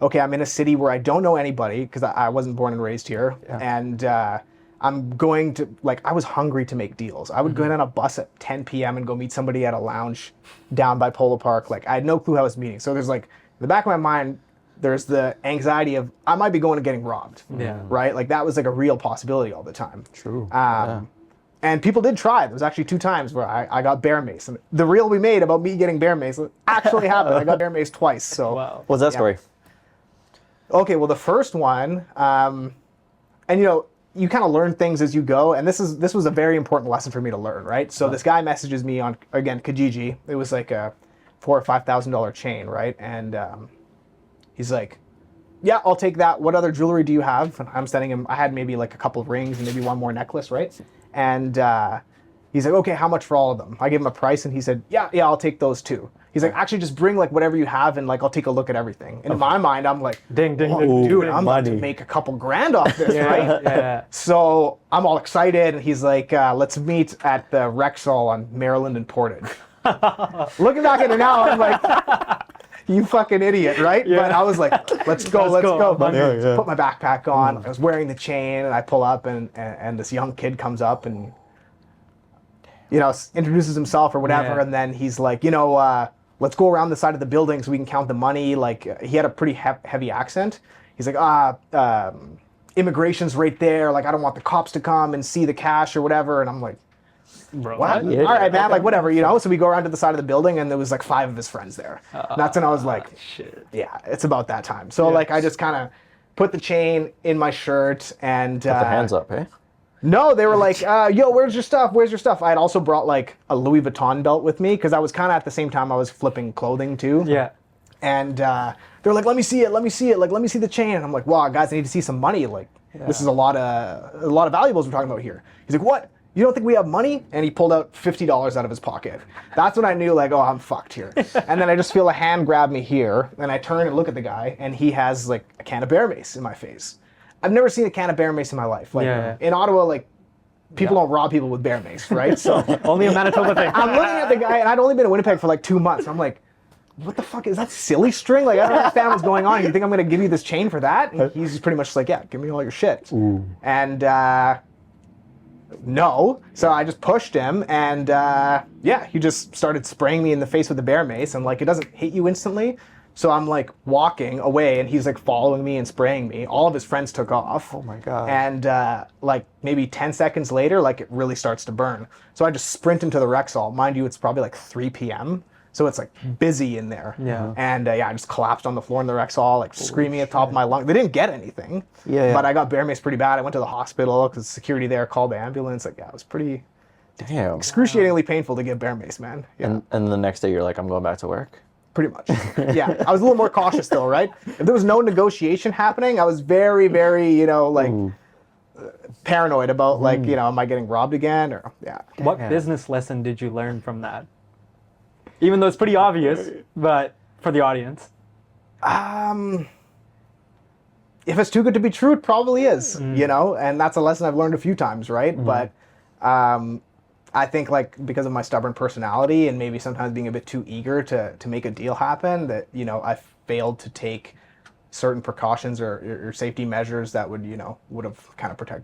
okay, I'm in a city where I don't know anybody because I wasn't born and raised here. Yeah. And I'm going to, like, I was hungry to make deals. I would go in on a bus at 10 p.m. and go meet somebody at a lounge down by Polo Park. Like, I had no clue who I was meeting. So there's like, in the back of my mind, there's the anxiety of I might be going and getting robbed. Yeah. Right? Like, that was like a real possibility all the time. True. And people did try. There was actually 2 times where I got bear mace. And the reel we made about me getting bear mace actually happened. I got bear mace twice. So, Wow. What's that story? okay, well, the first one, and you know, you kind of learn things as you go, and this was a very important lesson for me to learn, right? So this guy messages me on, again, Kijiji. It was like a $4,000 or $5,000 chain, right? And he's like, yeah, I'll take that. What other jewelry do you have? And I'm sending him, I had maybe like a couple of rings and maybe one more necklace, right? And he's like, okay, how much for all of them? I gave him a price and he said, yeah, I'll take those too. He's like, actually just bring like whatever you have and like I'll take a look at everything. And in my mind, I'm like, Ding, ding, "Whoa, ding, dude, ding, I'm about to money. make a couple grand off this, right? Yeah. So I'm all excited and he's like, let's meet at the Rexall on Maryland and Portage. Looking back at it now, I'm like, you fucking idiot, right? Yeah. But I was like, let's go. Yeah. Put my backpack on. I was wearing the chain and I pull up and this young kid comes up and, you know, introduces himself or whatever. Yeah. And then he's like, you know, let's go around the side of the building so we can count the money. Like, he had a pretty heavy accent. He's like, immigration's right there. Like, I don't want the cops to come and see the cash or whatever. And I'm like, Bro, what? Yeah. All right, man, like whatever, you know? So we go around to the side of the building and there was like 5 of his friends there. And that's when I was like, shit. yeah, it's about that time. So Yeah. like I just kind of put the chain in my shirt and... Put the hands up, eh? No, they were like, yo, where's your stuff? Where's your stuff? I had also brought like a Louis Vuitton belt with me because I was kind of at the same time I was flipping clothing too. Yeah. And they're like, let me see it, like, let me see the chain. And I'm like, wow, guys, I need to see some money. Like, this is a lot of valuables we're talking about here. He's like, what? You don't think we have money? And he pulled out $50 out of his pocket. That's when I knew, like, oh, I'm fucked here. And then I just feel a hand grab me here, and I turn and look at the guy, and he has like a can of bear mace in my face. I've never seen a can of bear mace in my life. Like in Ottawa, like people don't rob people with bear mace, right? So Only a Manitoba thing. I'm looking at the guy, and I'd only been in Winnipeg for like 2 months. I'm like, what the fuck is that silly string? Like, I don't understand what's going on. You think I'm gonna give you this chain for that? And he's just pretty much just like, yeah, give me all your shit. Ooh. And no. So I just pushed him, and yeah, he just started spraying me in the face with the bear mace, and like it doesn't hit you instantly. So I'm like walking away, and he's like following me and spraying me. All of his friends took off. Oh my God. And like maybe 10 seconds later, like it really starts to burn. So I just sprint into the Rexall. Mind you, it's probably like 3 p.m. So it's like busy in there. Yeah. And yeah, I just collapsed on the floor in the Rexall, like screaming at the top of my lungs. They didn't get anything. Yeah. But I got bear mace pretty bad. I went to the hospital because security there called the ambulance. Like, yeah, it was pretty Damn. excruciatingly painful to get bear mace, man. Yeah, And the next day you're like, I'm going back to work. pretty much. Yeah, I was a little more cautious though, right? If there was no negotiation happening, I was very, very, you know, like paranoid about like, you know, am I getting robbed again or yeah. What business lesson did you learn from that? Even though it's pretty obvious, but for the audience. If it's too good to be true, it probably is, you know, and that's a lesson I've learned a few times, right? But I think like because of my stubborn personality and maybe sometimes being a bit too eager to make a deal happen, that, you know, I failed to take certain precautions or safety measures that would, you know, would have kind of protected